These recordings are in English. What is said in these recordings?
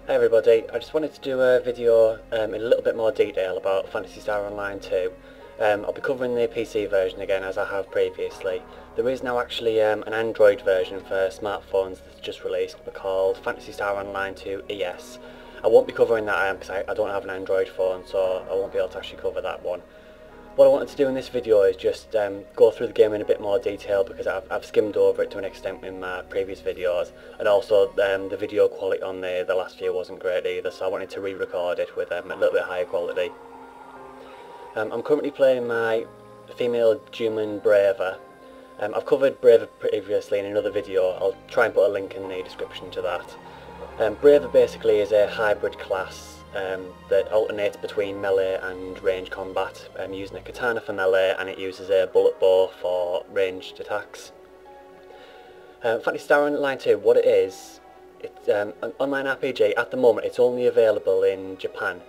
Hey everybody, I just wanted to do a video in a little bit more detail about Phantasy Star Online 2. I'll be covering the PC version again as I have previously. There is now actually an Android version for smartphones that's just released called Phantasy Star Online 2 ES. I won't be covering that because I don't have an Android phone, so I won't be able to actually cover that one. What I wanted to do in this video is just go through the game in a bit more detail because I've skimmed over it to an extent in my previous videos, and also the video quality on the last few wasn't great either, so I wanted to re-record it with a little bit higher quality. I'm currently playing my female human Braver. I've covered Braver previously in another video. I'll try and put a link in the description to that. Braver basically is a hybrid class that alternates between melee and range combat, using a katana for melee, and it uses a bullet bow for ranged attacks. Phantasy Star Online 2, what it is, it's an online RPG. At the moment it's only available in Japan.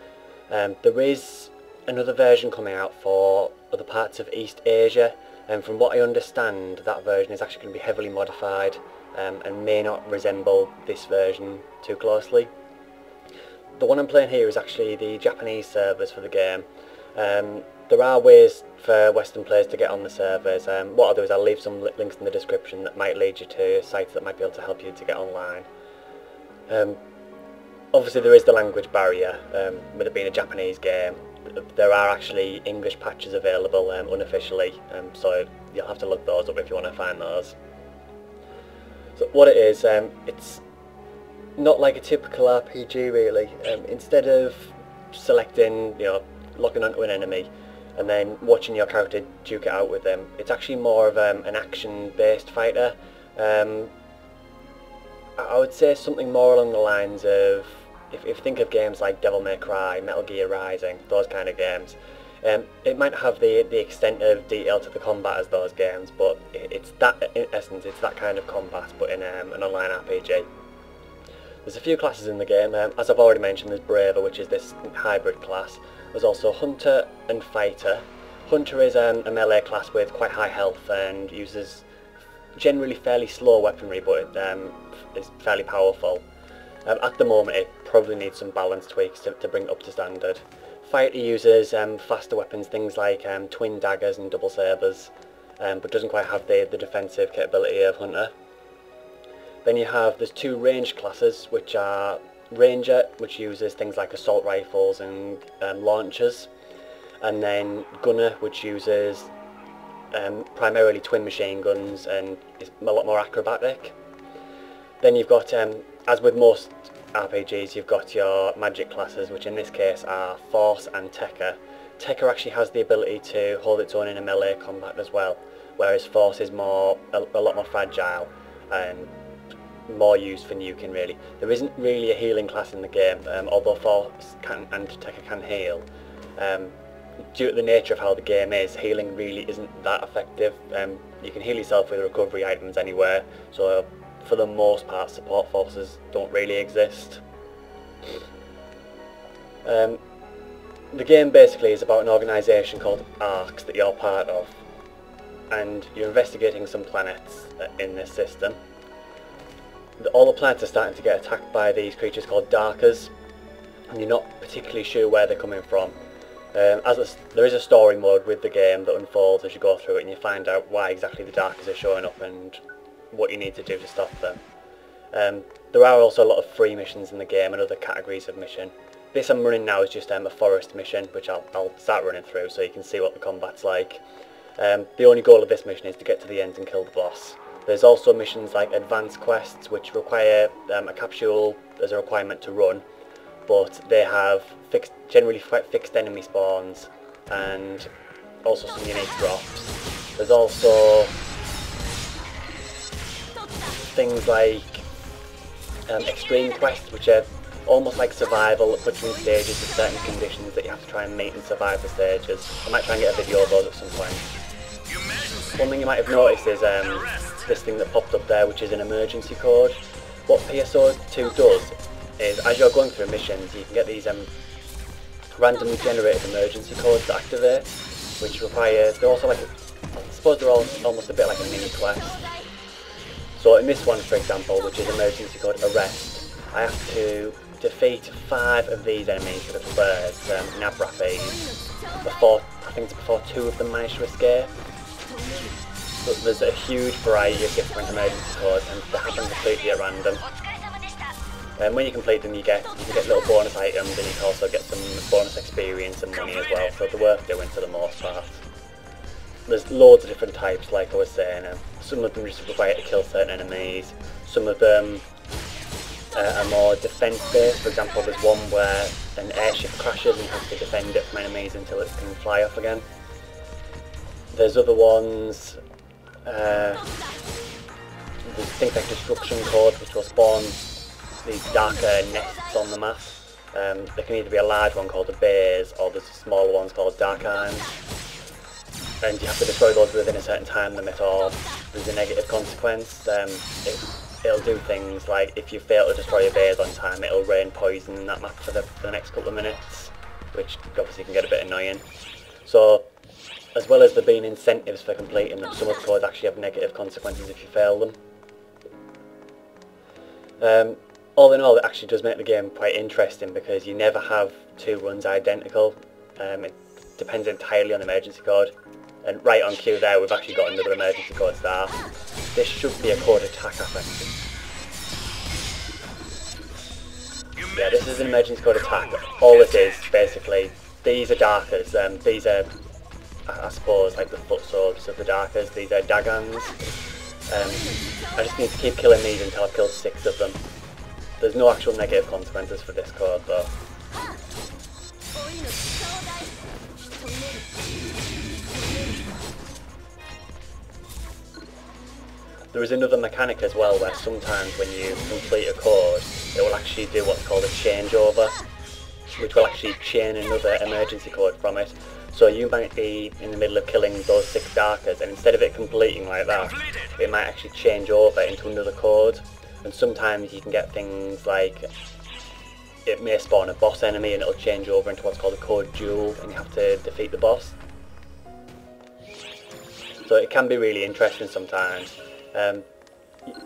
There is another version coming out for other parts of East Asia, and from what I understand that version is actually going to be heavily modified and may not resemble this version too closely. The one I'm playing here is actually the Japanese servers for the game. There are ways for Western players to get on the servers. What I'll do is I'll leave some links in the description that might lead you to sites that might be able to help you to get online. Obviously there is the language barrier, with it being a Japanese game. There are actually English patches available unofficially, so you'll have to look those up if you want to find those. So what it is, it's not like a typical RPG really. Instead of selecting, locking onto an enemy and then watching your character duke it out with them, it's actually more of an action-based fighter. I would say something more along the lines of, if you think of games like Devil May Cry, Metal Gear Rising, those kind of games, it might have the extent of detail to the combat as those games, but it's that, in essence, it's that kind of combat, but in an online RPG. There's a few classes in the game. As I've already mentioned, there's Braver, which is this hybrid class. There's also Hunter and Fighter. Hunter is a melee class with quite high health and uses generally fairly slow weaponry, but is fairly powerful. At the moment it probably needs some balance tweaks to bring it up to standard. Fighter uses faster weapons, things like twin daggers and double sabers, but doesn't quite have the defensive capability of Hunter. Then there's two ranged classes, which are Ranger, which uses things like assault rifles and launchers, and then Gunner, which uses primarily twin machine guns and is a lot more acrobatic. Then you've got, as with most RPGs, you've got your magic classes, which in this case are Force and Tekka. Tekka actually has the ability to hold its own in a melee combat as well, whereas Force is a lot more fragile and more used for nuking really. There isn't really a healing class in the game, although Force and Tekka can heal. Due to the nature of how the game is, healing really isn't that effective. You can heal yourself with recovery items anywhere, so for the most part support forces don't really exist. The game basically is about an organisation called ARCs that you're part of, and you're investigating some planets in this system. All the planets are starting to get attacked by these creatures called Darkers, and you're not particularly sure where they're coming from. There is a story mode with the game that unfolds as you go through it, and you find out why exactly the Darkers are showing up and what you need to do to stop them. There are also a lot of free missions in the game and other categories of mission. This I'm running now is just a forest mission, which I'll start running through so you can see what the combat's like. The only goal of this mission is to get to the end and kill the boss. There's also missions like advanced quests, which require a capsule as a requirement to run, but they have generally quite fixed enemy spawns and also some unique drops. There's also things like extreme quests, which are almost like survival that puts you in stages with certain conditions that you have to try and meet and survive the stages. I might try and get a video of those at some point. One thing you might have noticed is this thing that popped up there, which is an emergency code. What PSO2 does is, as you're going through missions, you can get these randomly generated emergency codes that activate, which they're also like, I suppose they're almost a bit like a mini quest. So in this one, for example, which is emergency code arrest, I have to defeat 5 of these enemies with the birds, Nabrapes, before, I think it's before 2 of them manage to escape. But there's a huge variety of different emergency codes, and they happen completely at random. And when you complete them, you can get little bonus items, and you can also get some bonus experience and money as well, so they're worth doing for the most part. There's loads of different types, like I was saying. Some of them just require to kill certain enemies, some of them are more defense-based. For example, there's one where an airship crashes and you have to defend it from enemies until it can fly off again. There's other ones, there's things like destruction codes, which will spawn these darker nests on the map. There can either be a large one called a base, or there's smaller ones called dark irons. And you have to destroy those within a certain time limit, or there's a negative consequence. It'll do things like, if you fail to destroy a base on time, it'll rain poison in that map for the next couple of minutes, which obviously can get a bit annoying. So, as well as there being incentives for completing them, some of the codes actually have negative consequences if you fail them. All in all, it actually does make the game quite interesting, because you never have 2 runs identical. It depends entirely on the emergency code. And right on cue there, we've actually got another emergency code star. This should be a code attack, I think. Yeah, this is an emergency code attack. All it is, basically, these are darkers. These are, I suppose, like the foot soldiers of the darkers. These are daggans. I just need to keep killing these until I've killed 6 of them. There's no actual negative consequences for this code, though. There is another mechanic as well, where sometimes when you complete a code, it will actually do what's called a changeover, which will actually chain another emergency code from it. So you might be in the middle of killing those 6 darkers, and instead of it completing like that, it might actually change over into another code. And sometimes you can get things like, it may spawn a boss enemy and it'll change over into what's called a code duel, and you have to defeat the boss. So it can be really interesting sometimes.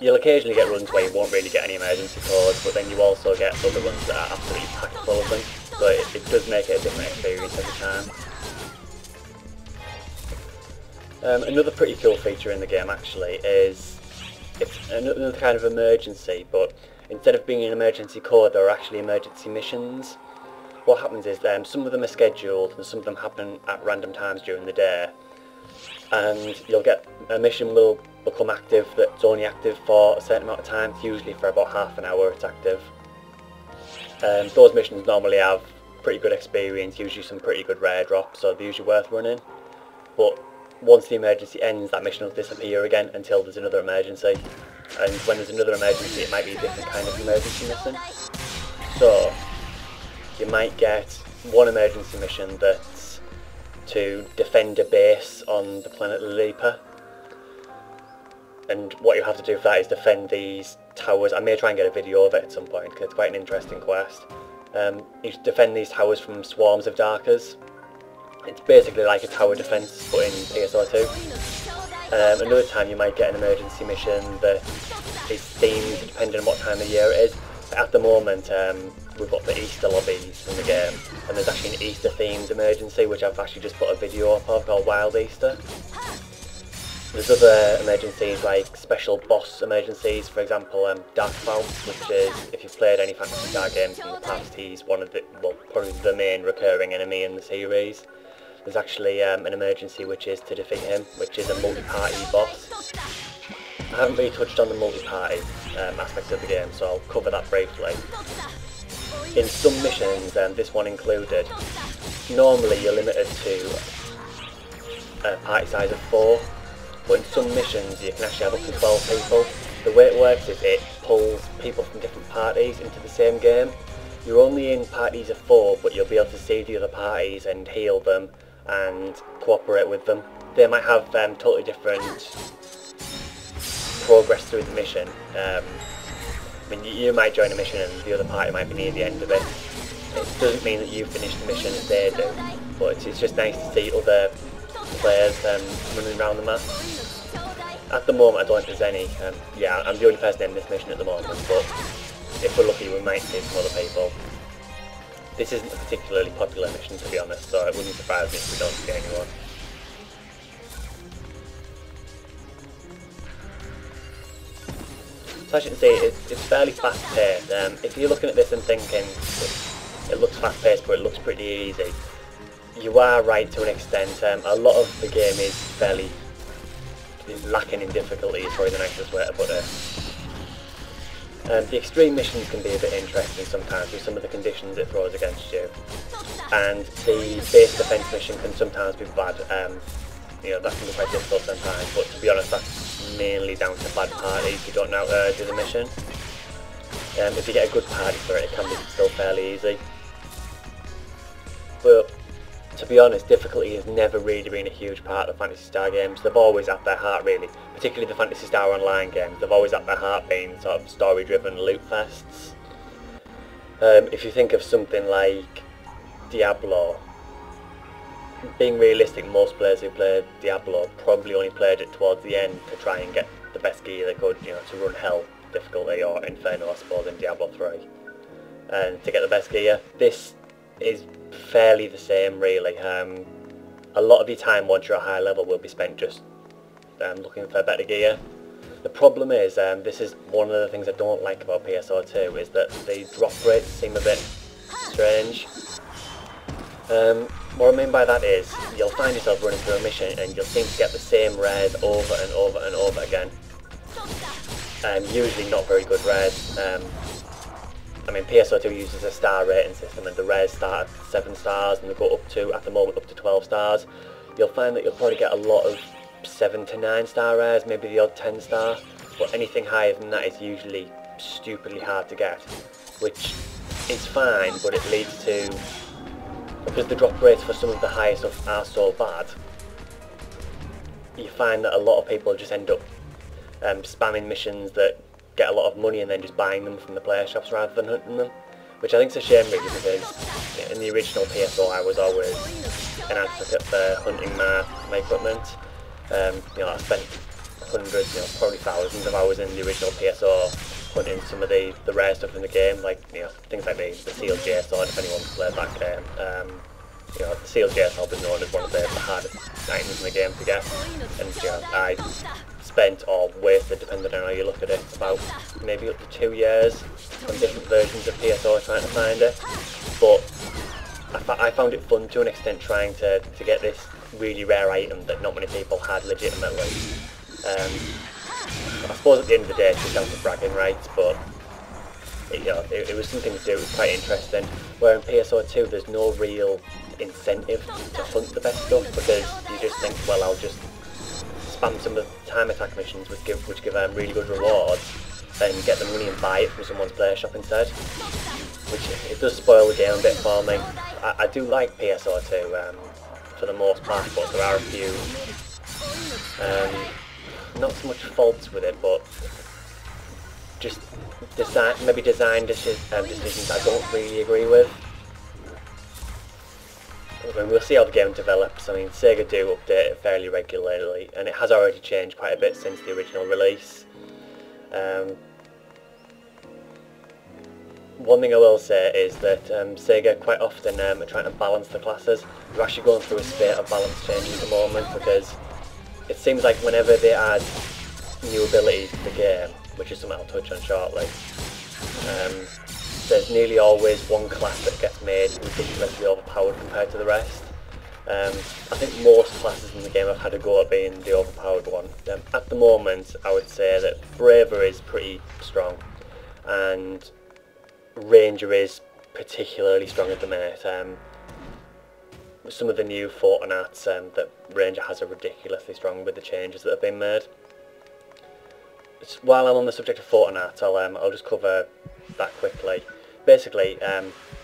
You'll occasionally get runs where you won't really get any emergency codes, but then you also get other runs that are absolutely packed full of them. So it does make it a different experience every time. Another pretty cool feature in the game actually is, it's another kind of emergency, but instead of being an emergency code, there are actually emergency missions. What happens is some of them are scheduled and some of them happen at random times during the day. And you'll get a mission will become active that's only active for a certain amount of time, usually for about half an hour it's active. Those missions normally have pretty good experience, usually some pretty good rare drops, so they're usually worth running. But once the emergency ends, that mission will disappear again until there's another emergency. And when there's another emergency, it might be a different kind of emergency mission. So you might get one emergency mission that's to defend a base on the planet Lilipa, and what you have to do for that is defend these towers. I may try and get a video of it at some point because it's quite an interesting quest. You defend these towers from swarms of darkers. It's basically like a tower defense but in PSO2. Another time you might get an emergency mission that is themed depending on what time of year it is. At the moment we've got the Easter lobbies in the game, and there's actually an Easter themed emergency which I've actually just put a video up of called Wild Easter. There's other emergencies like special boss emergencies, for example Dark Faust, which is, if you've played any Phantasy Star games in the past, he's one of the, well, probably the main recurring enemy in the series. There's actually an emergency which is to defeat him, which is a multi-party boss. I haven't really touched on the multi-party aspect of the game, so I'll cover that briefly. In some missions, this one included, normally you're limited to a party size of 4, but in some missions you can actually have up to 12 people. The way it works is it pulls people from different parties into the same game. You're only in parties of 4, but you'll be able to see the other parties and heal them and cooperate with them. They might have totally different progress through the mission. I mean, you might join a mission and the other party might be near the end of it. It doesn't mean that you finish the mission as they do, but it's just nice to see other players running around the map. At the moment I don't think there's any. Yeah, I'm the only person in this mission at the moment, but if we're lucky, we might see some other people. This isn't a particularly popular mission, to be honest, so it wouldn't surprise me if we don't see anyone. So as you can see, it's fairly fast paced. If you're looking at this and thinking it looks fast paced but it looks pretty easy, you are right to an extent. A lot of the game is fairly lacking in difficulty, is probably the nicest way to put it. The extreme missions can be a bit interesting sometimes with some of the conditions it throws against you, and the base defense mission can sometimes be bad. You know, that can be quite difficult sometimes, but to be honest, that's mainly down to bad parties who don't know how to do the mission. If you get a good party for it, it can be still fairly easy. But to be honest, difficulty has never really been a huge part of Phantasy Star games. They've always at their heart, really, particularly the Phantasy Star Online games, they've always at their heart been sort of story-driven loot fests. If you think of something like Diablo, being realistic, most players who played Diablo probably only played it towards the end to try and get the best gear they could, you know, to run Hell difficulty, or Inferno I suppose in Diablo 3, and to get the best gear. This is fairly the same, really. A lot of your time once you're at a high level will be spent just looking for better gear. The problem is, this is one of the things I don't like about PSO2, is that the drop rates seem a bit strange. What I mean by that is, you'll find yourself running through a mission and you'll seem to get the same rares over and over and over again. Usually not very good rares. I mean, PSO2 uses a star rating system, and the rares start at 7 stars and they go up to, at the moment, up to 12 stars. You'll find that you'll probably get a lot of 7 to 9 star rares, maybe the odd 10 star, but anything higher than that is usually stupidly hard to get, which is fine, but it leads to, because the drop rates for some of the higher stuff are so bad, you find that a lot of people just end up spamming missions that get a lot of money and then just buying them from the player shops rather than hunting them, which I think is a shame, really, because in the original PSO I was always an advocate for hunting my equipment. You know, I spent hundreds, you know, probably thousands of hours in the original PSO hunting some of the rare stuff in the game, like, you know, things like the sealed J sword, if anyone's played that game. You know, the sealed J sword is known as one of the hardest items in the game to get, and you know, I spent, or wasted, depending on how you look at it, about maybe up to 2 years on different versions of PSO trying to find it. But I found it fun to an extent, trying to get this really rare item that not many people had legitimately. I suppose at the end of the day it's just down to bragging rights, but you know, it was something to do. It was quite interesting. Where in PSO2 there's no real incentive to hunt the best stuff, because you just think, well, I'll just spam some of the time attack missions which give really good rewards, then get the money and buy it from someone's player shop instead, which it does spoil the game a bit for me. I do like PSO2 for the most part, but there are a few not so much faults with it, but just maybe design decisions I don't really agree with. I mean, we'll see how the game develops. I mean, Sega do update it fairly regularly, and it has already changed quite a bit since the original release. One thing I will say is that Sega quite often are trying to balance the classes. We're actually going through a spate of balance changes at the moment, because it seems like whenever they add new abilities to the game, which is something I'll touch on shortly, there's nearly always one class that gets made ridiculously overpowered compared to the rest. I think most classes in the game have had a go at being the overpowered one. At the moment, I would say that Braver is pretty strong, and Ranger is particularly strong at the minute. Some of the new Fortinats that Ranger has are ridiculously strong with the changes that have been made. While I'm on the subject of Fortinats, I'll just cover that quickly. Basically,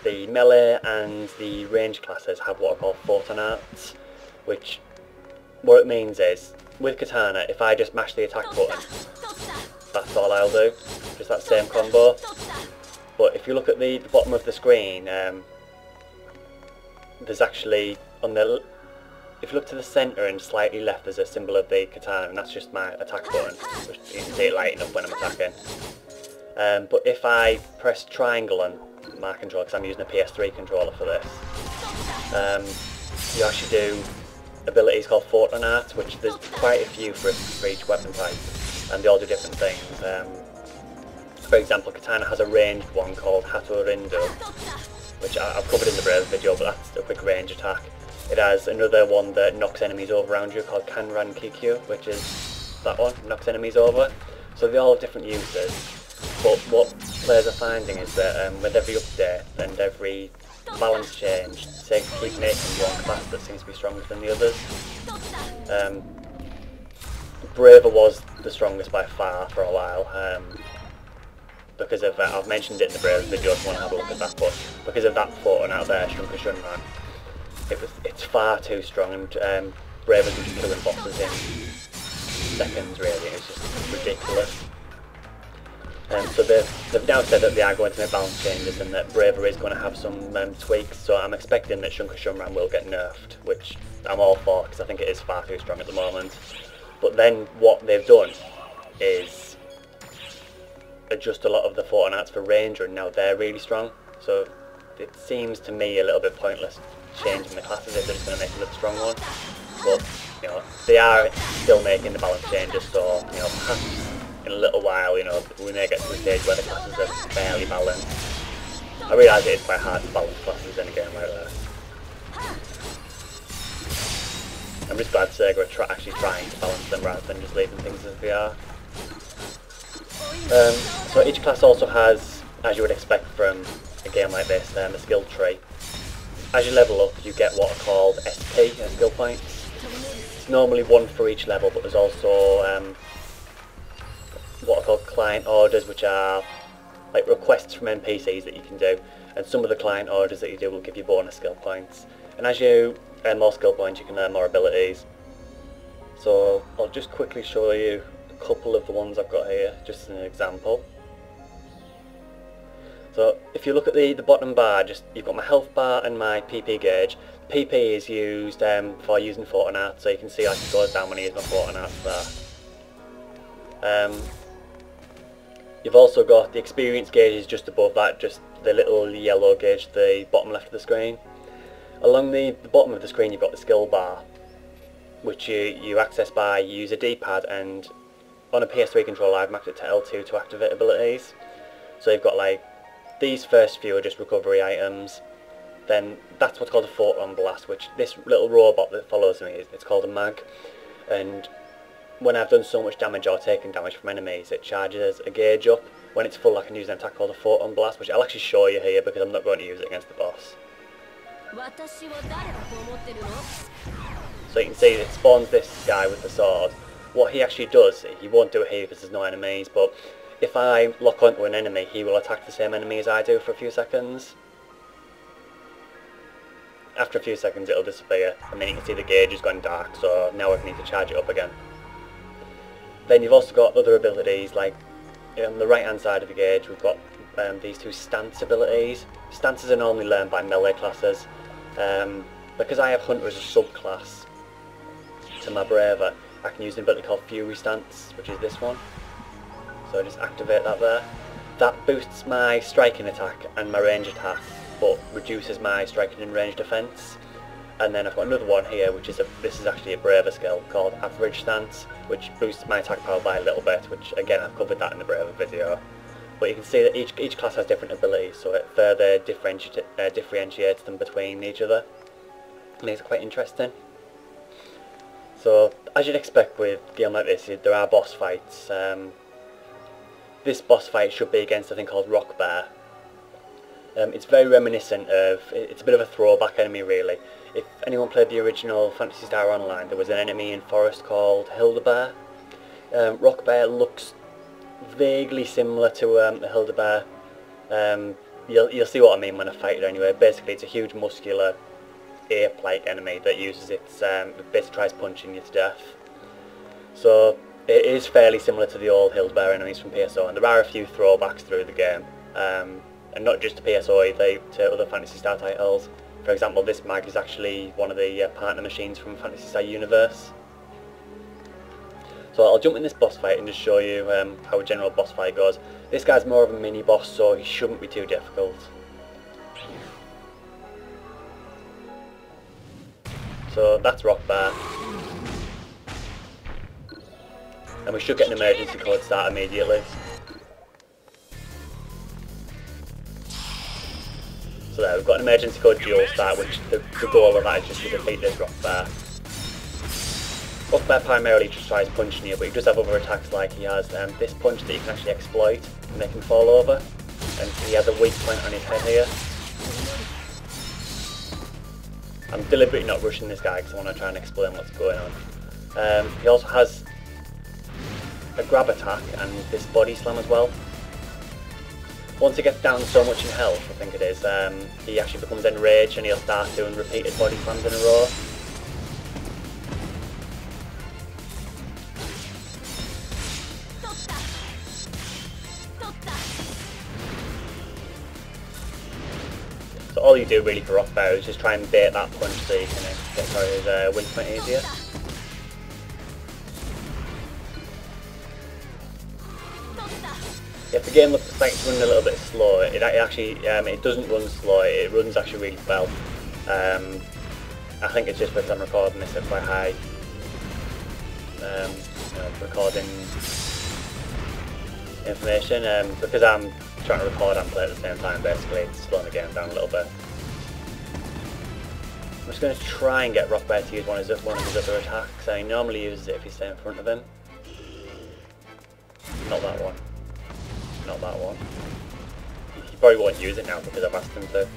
the melee and the range classes have what are called Fortinats, which, what it means is, with Katana, if I just mash the attack button, that's all I'll do, just that same combo. But if you look at the bottom of the screen, there's actually, if you look to the centre and slightly left, there's a symbol of the katana, and that's just my attack button. You can see it lighting up when I'm attacking. But if I press triangle on my controller, because I'm using a PS3 controller for this, you actually do abilities called Fortnite, which there's quite a few for each weapon type, and they all do different things. For example, Katana has a ranged one called Hatorindu, which I've covered in the Brave video, but that's a quick range attack. It has another one that knocks enemies over around you called Kanran Kikyu, which is that one, knocks enemies over. So they all have different uses, but what players are finding is that with every update and every balance change, they keep making one class that seems to be stronger than the others. Braver was the strongest by far for a while, because of that. I've mentioned it in the Brave video if you want to have a look at that, but because of that Fortnite out there, Shunka Shunran, it's far too strong, and Braver's just killing bosses in seconds really, and it's just ridiculous. So they've now said that they are going to make balance changes and that Braver is going to have some tweaks, so I'm expecting that Shunka Shunran will get nerfed, which I'm all for because I think it is far too strong at the moment. But then what they've done is adjust a lot of the Fortnites for Ranger, and now they're really strong, so it seems to me a little bit pointless changing the classes if they're just going to make another strong one. But you know, they are still making the balance changes, so you know, perhaps in a little while, you know, we may get to a stage where the classes are fairly balanced. I realise it is quite hard to balance classes in a game like this. I'm just glad Sega are actually trying to balance them rather than just leaving things as they are. So each class also has, as you would expect from a game like this, a skill tree. As you level up, you get what are called SP, skill points. It's normally one for each level, but there's also what are called client orders, which are like requests from NPCs that you can do, and some of the client orders that you do will give you bonus skill points. And as you earn more skill points, you can earn more abilities. So I'll just quickly show you a couple of the ones I've got here, just as an example. So if you look at the bottom bar, you've got my health bar and my PP gauge. PP is used for using Fortnite, so you can see like it goes down when I use my Fortnite there. You've also got the experience gauges just above that, just the little yellow gauge, the bottom left of the screen. Along the bottom of the screen you've got the skill bar, which you access by use a D-pad, and on a PS3 controller I've mapped it to L2 to activate abilities. So you've got like, these first few are just recovery items, then that's what's called a photon blast, which this little robot that follows me, it's called a mag, and when I've done so much damage or taken damage from enemies, it charges a gauge up. When it's full I can use an attack called a photon blast, which I'll actually show you here because I'm not going to use it against the boss. So you can see it spawns this guy with the sword. What he actually does, he won't do it here because there's no enemies, but if I lock onto an enemy, he will attack the same enemy as I do for a few seconds. After a few seconds it'll disappear, and then you can see the gauge has gone dark, so now I need to charge it up again. Then you've also got other abilities, like on the right hand side of the gauge we've got these two stance abilities. Stances are normally learned by melee classes. Because I have Hunter as a subclass to my Braver, I can use an ability called Fury Stance, which is this one. So I just activate that there. That boosts my striking attack and my range attack, but reduces my striking and range defense. And then I've got another one here, which is this is actually a Braver skill called Average Stance, which boosts my attack power by a little bit, which again I've covered that in the Braver video. But you can see that each class has different abilities, so it further differentiates them between each other. Makes it quite interesting. So as you'd expect with a game like this, there are boss fights. This boss fight should be against a thing called Rock Bear. It's very reminiscent of, it's a bit of a throwback enemy really. If anyone played the original Phantasy Star Online, there was an enemy in Forest called Hildebeer. Rock Bear looks vaguely similar to a Hildebeer. You'll see what I mean when I fight it anyway. Basically it's a huge muscular ape-like enemy that uses its, basically tries punching you to death. So it is fairly similar to the old Hildebeer enemies from PSO, and there are a few throwbacks through the game. And not just to PSO, to other Phantasy Star titles. For example, this mag is actually one of the partner machines from Phantasy Star Universe. So I'll jump in this boss fight and just show you how a general boss fight goes. This guy's more of a mini boss, so he shouldn't be too difficult. So that's Rock Bear. And we should get an emergency code start immediately. So there, we've got an emergency code dual start, which the goal of that is just to defeat this Rock Bear. Rock Bear primarily just tries punching you, but he does have other attacks like he has this punch that you can actually exploit and make him fall over. And he has a weak point on his head here. I'm deliberately not rushing this guy because I want to try and explain what's going on. He also has a grab attack and this body slam as well. Once he gets down so much in health, I think it is, he actually becomes enraged and he'll start doing repeated body slams in a row. So all you do really for Rock Bear is just try and bait that punch so you can get through his weak point easier. If the game looks like it's running a little bit slow, it actually it doesn't run slow. It runs actually really well. I think it's just because I'm recording this at quite high recording information. Because I'm trying to record and play at the same time, basically it's slowing the game down a little bit. I'm just going to try and get Rock Bear to use one of his other attacks. I normally use it if he's staying in front of him. Not that one. Not that one. He probably won't use it now because I've asked him to.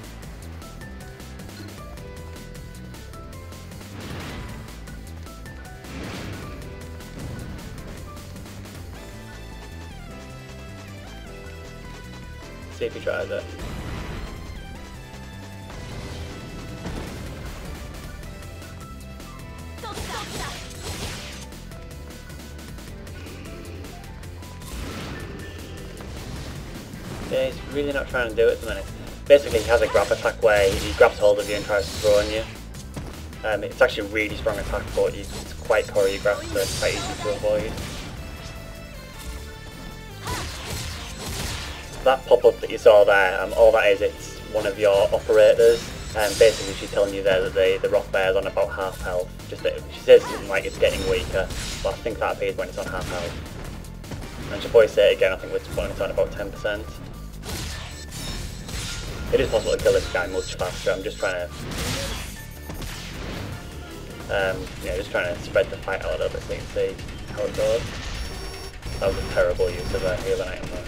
See if he tries it. Yeah, he's really not trying to do it at the minute. Basically he has a grab attack where he grabs hold of you and tries to throw on you. It's actually a really strong attack, but it's quite choreographed, so it's quite easy to avoid. That pop-up that you saw there, all that is, it's one of your operators, and basically she's telling you there that the Rock Bear's on about half health. Just that she says something like it's getting weaker, but I think that appears when it's on half health. And she'll probably say it again, I think when it's on about 10%. It is possible to kill this guy much faster. I'm just trying to spread the fight out a little bit so you can see how it goes. That was a terrible use of a healing item there.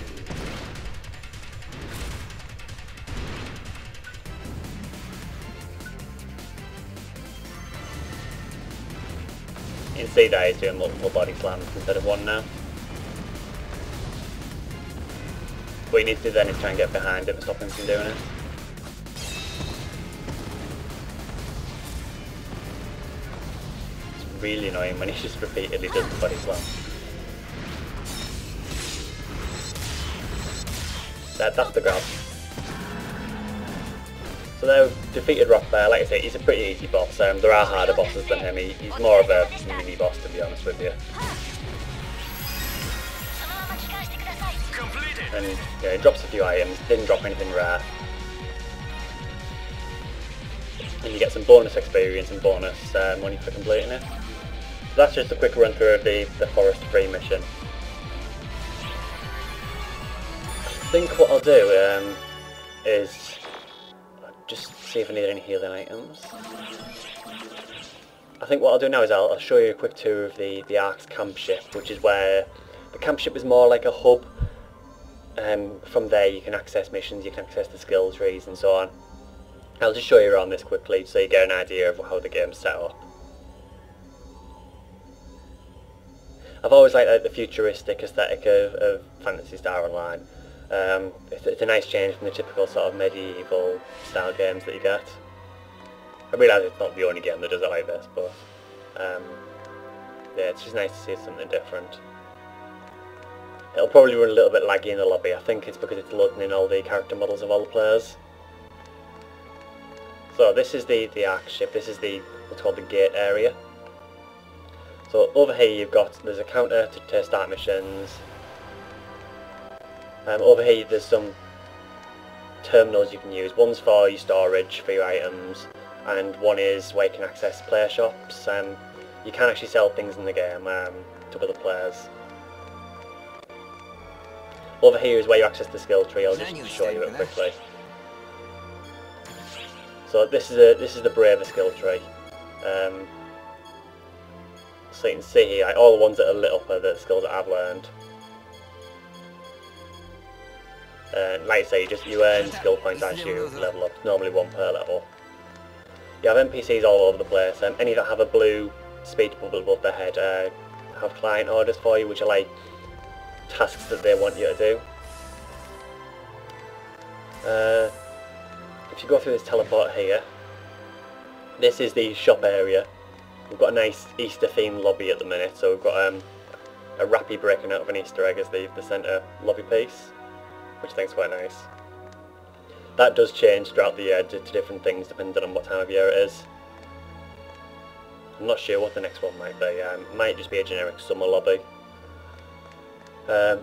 You can see that he's doing multiple body slams instead of one now. What you need to do then is try and get behind him and stop him from doing it. It's really annoying when he just repeatedly does the body slam. That's the grab. So they've defeated Rock Bear. Like I say, he's a pretty easy boss. There are harder bosses than him. He's more of a mini boss, to be honest with you. And yeah, he drops a few items, didn't drop anything rare. And you get some bonus experience and bonus money for completing it. So that's just a quick run through of the Forest 3 mission. I think what I'll do is just see if I need any healing items. I think what I'll do now is I'll show you a quick tour of the Ark's camp ship, which is where the camp ship is more like a hub. From there you can access missions, you can access the skill trees and so on. I'll just show you around this quickly so you get an idea of how the game's set up. I've always liked the futuristic aesthetic of Phantasy Star Online. It's a nice change from the typical sort of medieval style games that you get. I realise it's not the only game that does it either, but yeah, it's just nice to see something different. It'll probably run a little bit laggy in the lobby. I think it's because it's loading in all the character models of all the players. So this is the Ark ship. This is what's called the gate area. So over here there's a counter to start missions. Over here there's some terminals you can use. One's for your storage for your items, and one is where you can access player shops. You can actually sell things in the game to other players. Over here is where you access the skill tree. I'll just show you it quickly. So this is the braver skill tree. So you can see here, like, all the ones that are lit up are the skills that I've learned. Like I say, you earn skill points as you level up, normally 1 per level. You have NPCs all over the place, and any that have a blue speed bubble above their head have client orders for you, which are like tasks that they want you to do. If you go through this teleport here, this is the shop area. We've got a nice Easter themed lobby at the minute, so we've got a rappy breaking out of an Easter egg as the centre lobby piece, which I think is quite nice. That does change throughout the year to different things depending on what time of year it is. I'm not sure what the next one might be. It might just be a generic summer lobby.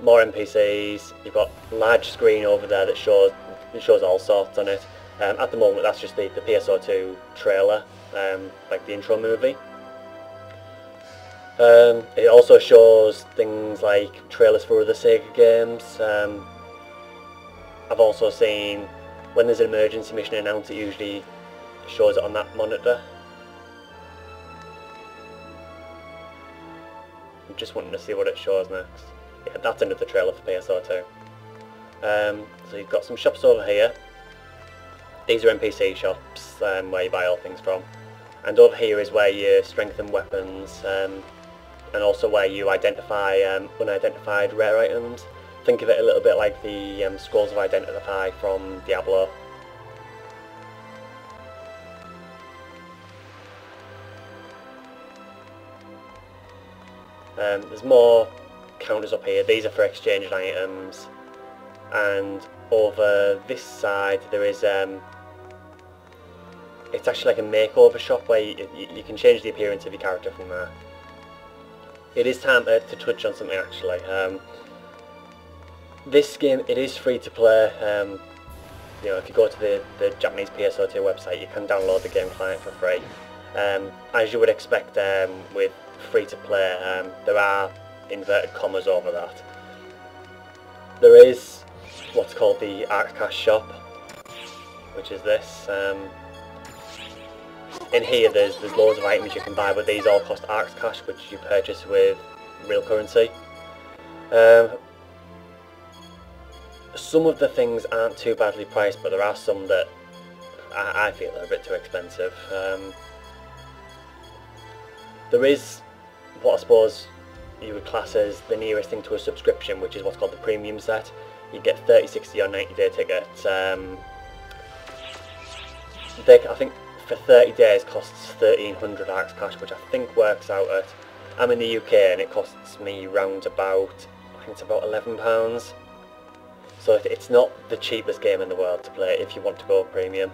More NPCs. You've got a large screen over there that shows all sorts on it. At the moment that's just the PSO2 trailer, like the intro movie. It also shows things like trailers for other Sega games. I've also seen when there's an emergency mission announced, it usually shows it on that monitor. I'm just wanting to see what it shows next. Yeah, that's another trailer for PSO2. So you've got some shops over here. These are NPC shops where you buy all things from. And over here is where you strengthen weapons, and also where you identify unidentified rare items. Think of it a little bit like the Scrolls of Identify from Diablo. There's more counters up here. These are for exchanging items, and over this side there is it's actually like a makeover shop where you can change the appearance of your character from there. It is time to touch on something actually. This game, it is free to play. You know, if you go to the Japanese PSO2 website, you can download the game client for free. As you would expect with free to play, there are inverted commas over that. There is what's called the Arts Cash shop, which is this. In here there's loads of items you can buy, but these all cost Arts Cash, which you purchase with real currency. Some of the things aren't too badly priced, but there are some that I feel are a bit too expensive. There is what I suppose you would class as the nearest thing to a subscription, which is what's called the premium set. You get 30, 60 or 90 day tickets. I think for 30 days costs 1300 Arts Cash, which I think works out at, I'm in the UK and it costs me round about, I think it's about £11. So it's not the cheapest game in the world to play if you want to go premium.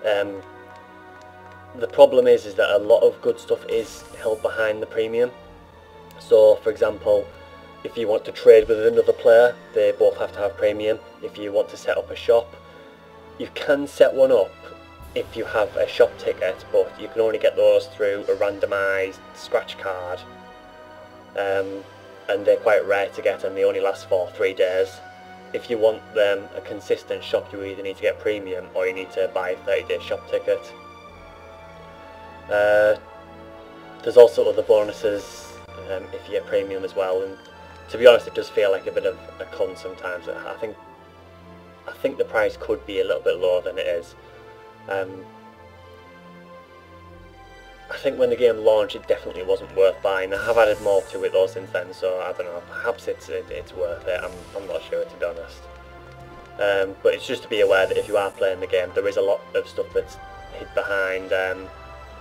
The problem is that a lot of good stuff is held behind the premium. So for example, if you want to trade with another player, they both have to have premium. If you want to set up a shop, you can set one up if you have a shop ticket, but you can only get those through a randomised scratch card, and they're quite rare to get and they only last for 3 days. If you want a consistent shop, you either need to get premium or you need to buy a 30-day shop ticket. There's also other bonuses if you get premium as well, and to be honest it does feel like a bit of a con sometimes. I think the price could be a little bit lower than it is. I think when the game launched it definitely wasn't worth buying. I have added more to it though since then, so I don't know, perhaps it's worth it, I'm not sure to be honest. But it's just to be aware that if you are playing the game, there is a lot of stuff that's hid behind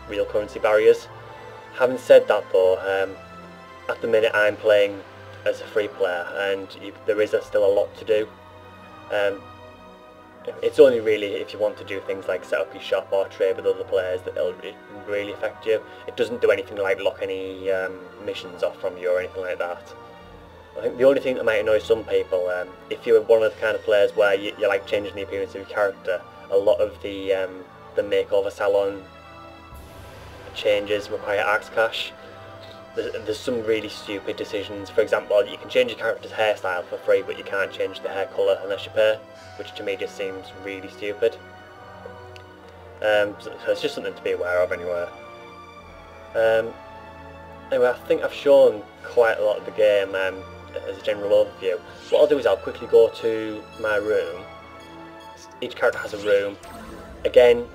real currency barriers. Having said that though, at the minute I'm playing as a free player and there is still a lot to do. It's only really if you want to do things like set up your shop or trade with other players that it really affect you. It doesn't do anything like lock any missions off from you or anything like that. I think the only thing that might annoy some people, if you're one of the kind of players where you like changing the appearance of your character, a lot of the makeover salon changes require Axe Cash. There's some really stupid decisions. For example, you can change your character's hairstyle for free, but you can't change the hair colour unless you pay, which to me just seems really stupid. So it's just something to be aware of anyway. Anyway, I think I've shown quite a lot of the game as a general overview. What I'll do is I'll quickly go to my room. Each character has a room. Again,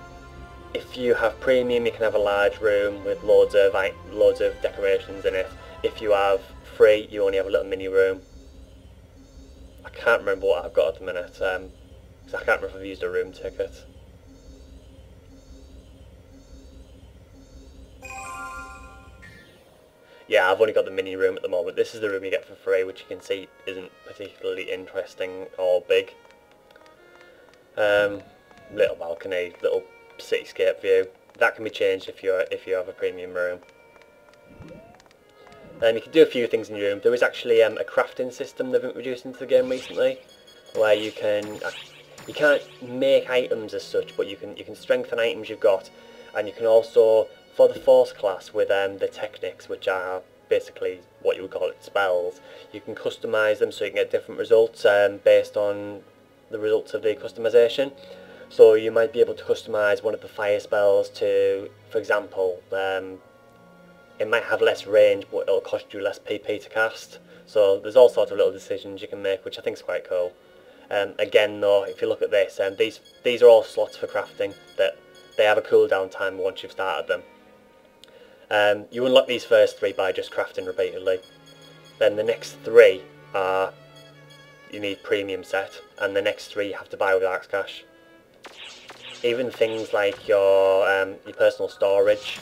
if you have premium, you can have a large room with loads of decorations in it. If you have free, you only have a little mini room. I can't remember what I've got at the minute, because I can't remember if I've used a room ticket. Yeah, I've only got the mini room at the moment. This is the room you get for free, which you can see isn't particularly interesting or big. Little balcony, little cityscape view. That can be changed if you have a premium room. You can do a few things in your room. There is actually a crafting system they've introduced into the game recently, where you can't make items as such, but you can strengthen items you've got, and you can also, for the Force class with the techniques, which are basically what you would call it spells, you can customise them so you can get different results based on the results of the customization. So you might be able to customise one of the fire spells to, for example, it might have less range but it'll cost you less PP to cast. So there's all sorts of little decisions you can make, which I think is quite cool. Again though, if you look at this, these are all slots for crafting that they have a cooldown time once you've started them. You unlock these first 3 by just crafting repeatedly. Then the next 3 are you need premium set, and the next 3 you have to buy with Axe Cash. Even things like your personal storage.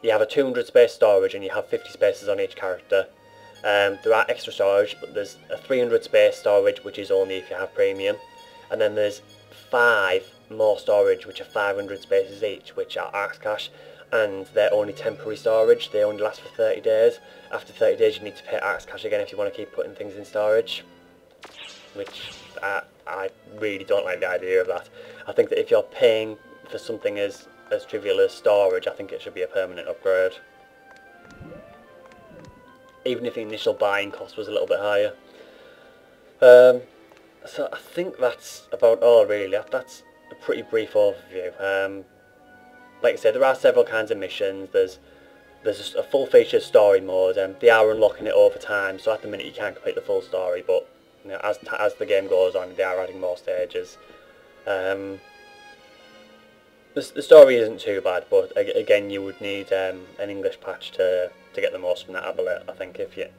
You have a 200 space storage and you have 50 spaces on each character. There are extra storage, but there's a 300 space storage, which is only if you have premium. And then there's 5 more storage, which are 500 spaces each, which are Axe Cash. And they're only temporary storage, they only last for 30 days. After 30 days you need to pay Axe Cash again if you want to keep putting things in storage. Which I really don't like the idea of that. I think that if you're paying for something as trivial as storage, I think it should be a permanent upgrade. Even if the initial buying cost was a little bit higher. So I think that's about all really. That's a pretty brief overview. Like I said, there are several kinds of missions. There's a full-featured story mode, and they are unlocking it over time. So at the minute you can't complete the full story, but you know, as the game goes on, they are adding more stages. The story isn't too bad, but again, you would need an English patch to get the most from that. I think if you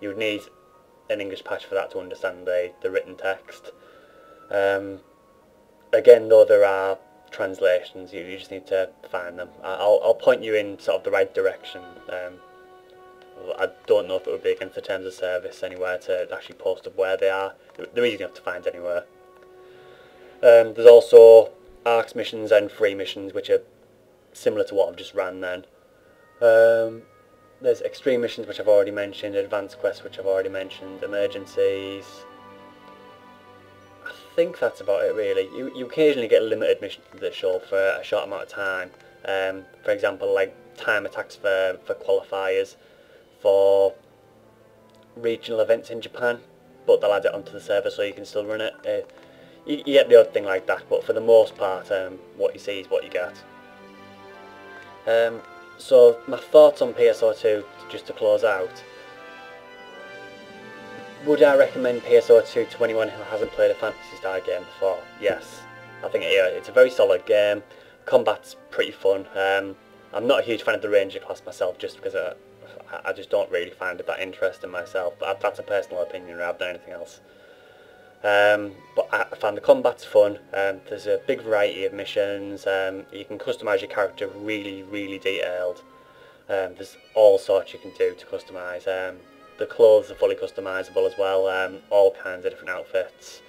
would need an English patch for that to understand the written text. Again, though, there are translations. You just need to find them. I'll point you in sort of the right direction. I don't know if it would be against the terms of service anywhere to actually post up where they are. They're easy enough to find anywhere. There's also ARX missions and free missions, which are similar to what I've just ran then. There's extreme missions, which I've already mentioned, advanced quests, which I've already mentioned, emergencies. I think that's about it really. You occasionally get limited missions that show up for a short amount of time. For example, like time attacks for qualifiers for regional events in Japan, but they'll add it onto the server so you can still run it. You get the odd thing like that, but for the most part, what you see is what you get. So my thoughts on PSO2, just to close out. Would I recommend PSO2 to anyone who hasn't played a Phantasy Star game before? Yes. I think it's a very solid game. Combat's pretty fun. I'm not a huge fan of the Ranger class myself, just because I just don't really find it that interesting myself. But that's a personal opinion rather than anything else. But I found the combat's fun. There's a big variety of missions. You can customise your character really detailed. There's all sorts you can do to customise. The clothes are fully customisable as well. All kinds of different outfits.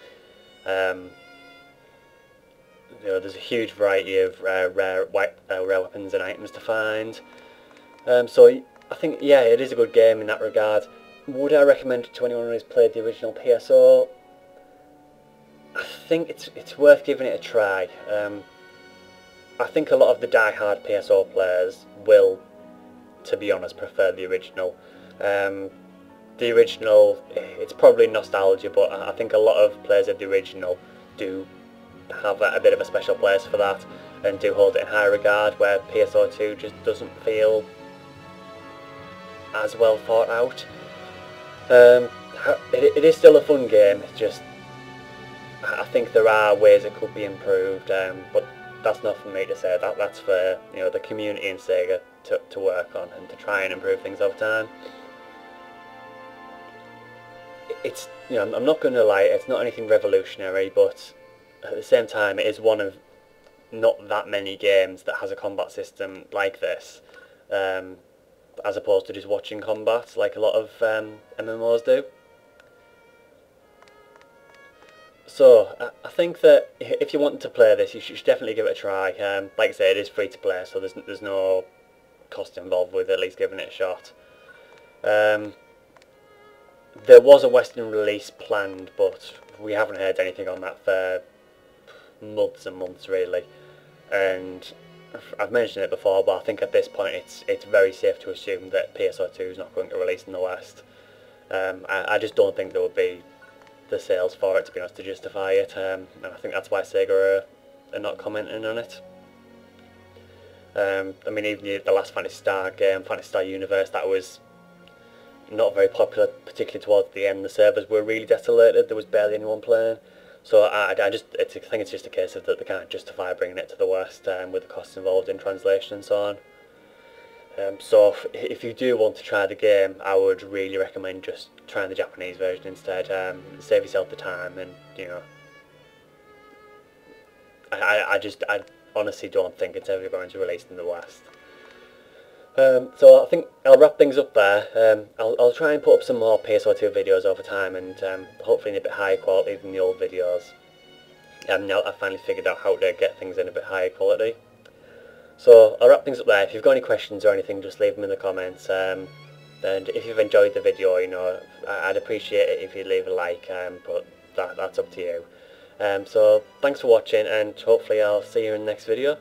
there's a huge variety of rare weapons and items to find. So I think, yeah, it is a good game in that regard. Would I recommend it to anyone who has played the original PSO? I think it's worth giving it a try. I think a lot of the die-hard PSO players will, to be honest, prefer the original. The original, it's probably nostalgia, but I think a lot of players of the original do have a bit of a special place for that and do hold it in high regard, where PSO2 just doesn't feel as well thought out. It is still a fun game, it's just I think there are ways it could be improved, but that's not for me to say. That's for the community and Sega to work on and to try and improve things over time. It's I'm not going to lie, it's not anything revolutionary, but at the same time it is one of not that many games that has a combat system like this, as opposed to just watching combat like a lot of MMOs do. So I think that if you want to play this, you should definitely give it a try. Like I say, it is free to play, so there's no cost involved with at least giving it a shot. There was a Western release planned, but we haven't heard anything on that for months and months really. And I've mentioned it before, but I think at this point it's very safe to assume that PSO2 is not going to release in the West. I just don't think there would be the sales for it, to be honest, to justify it, and I think that's why Sega are not commenting on it. I mean, even the last Phantasy Star game, Phantasy Star Universe, that was not very popular, particularly towards the end. The servers were really desolated, there was barely anyone playing, so I think it's just a case of that they can't justify bringing it to the West, with the costs involved in translation and so on. So if you do want to try the game, I would really recommend just trying the Japanese version instead. Save yourself the time, and I honestly don't think it's ever going to release in the West. So I think I'll wrap things up there. I'll try and put up some more PSO2 videos over time, and hopefully in a bit higher quality than the old videos. Now I've finally figured out how to get things in a bit higher quality. So I'll wrap things up there. If you've got any questions or anything, just leave them in the comments. And if you've enjoyed the video, I'd appreciate it if you leave a like, but that's up to you. So thanks for watching, and hopefully I'll see you in the next video.